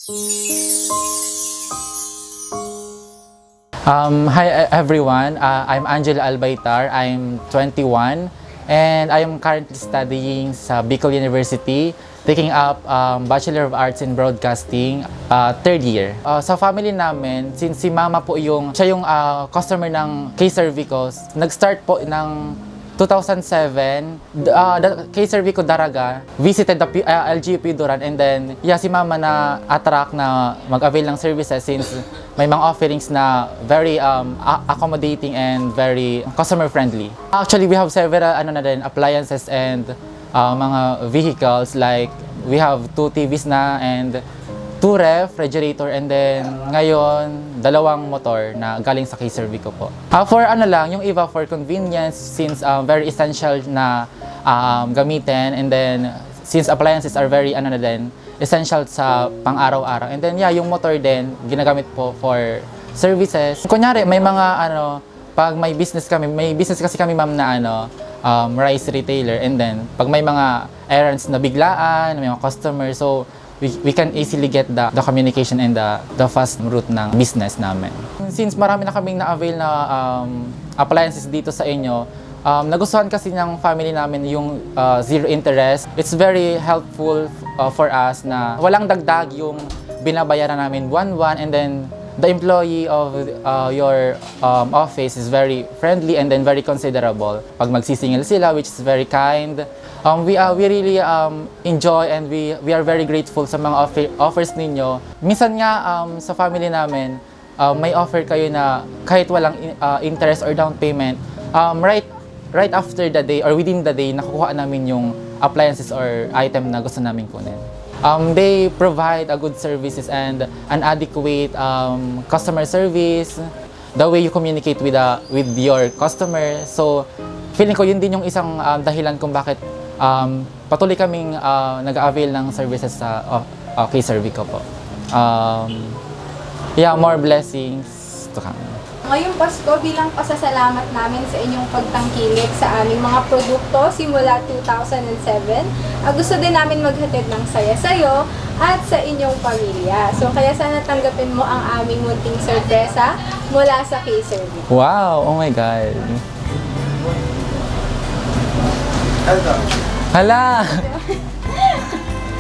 Hi everyone, I'm Angela Albaitar, I'm 21 and I am currently studying sa Bicol University, taking up Bachelor of Arts in Broadcasting, third year. Sa family namin, since si mama po siya yung customer ng K-Servicos, nag-start po ng 2007, K-Servico Daraga visited the LGU Piduran, and then si mama na attract na mag-avail ng services since may mga offerings na very accommodating and very customer friendly. Actually, we have several appliances and mga vehicles, like we have 2 TVs na and 2 refrigerator, and then ngayon 2 motor na galing sa K-Servico po. For yung iba for convenience, since very essential na gamitin, and then since appliances are very essential sa pang-araw-araw, and then yung motor din ginagamit po for services. Kunyari may mga pag may business kasi kami ma'am na rice retailer, and then pag may mga errands na biglaan, may mga customer, so we can easily get the communication and the fast route ng business namin. Since marami na kaming na-avail na appliances dito sa inyo, nagustuhan kasi ng family namin yung zero interest. It's very helpful for us na walang dagdag yung binabayaran namin buwan-buwan, and then the employee of your office is very friendly and then very considerable. Pag magsisingil sila, which is very kind. We really enjoy, and we are very grateful sa mga offers ninyo. Minsan nga sa family namin, may offer kayo na kahit walang interest or down payment, right after the day or within the day, nakukuha namin yung appliances or item na gusto namin kunin. They provide a good services and an adequate customer service, the way you communicate with your customer. So feeling ko yun din yung isang dahilan kung bakit patuloy kaming nag-avail ng services sa K-Servico po. More blessings to come. Ngayong Pasko, bilang pasasalamat namin sa inyong pagtangkilik sa aming mga produkto simula 2007, gusto din namin maghatid ng saya sa'yo at sa inyong pamilya. So kaya sana tanggapin mo ang aming munting sorpresa mula sa K-Servico. Wow! Oh my God! Hala!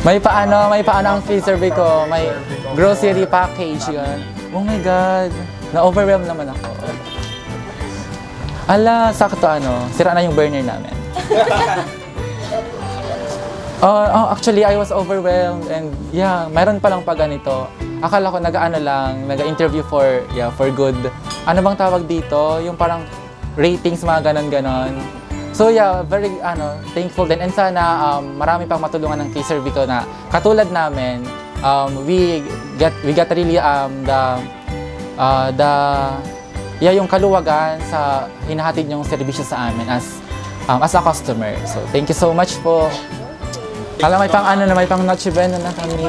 May paano ang K-Servico, may grocery package yun. Oh my God! Na-overwhelm naman ako. Ala, sakto sira na yung burner namin. Actually, I was overwhelmed, and mayroon palang pa ganito. Akala ko nag-interview for good. Ano bang tawag dito? Yung parang ratings, mga ganon-ganon. So very thankful din, and sana marami pang matulungan ng K-Servico na katulad namin. We got really yung kaluwagan sa hinahatid yung serbisyo sa amin as a customer. So thank you so much po. May pang Noche Buena na kami.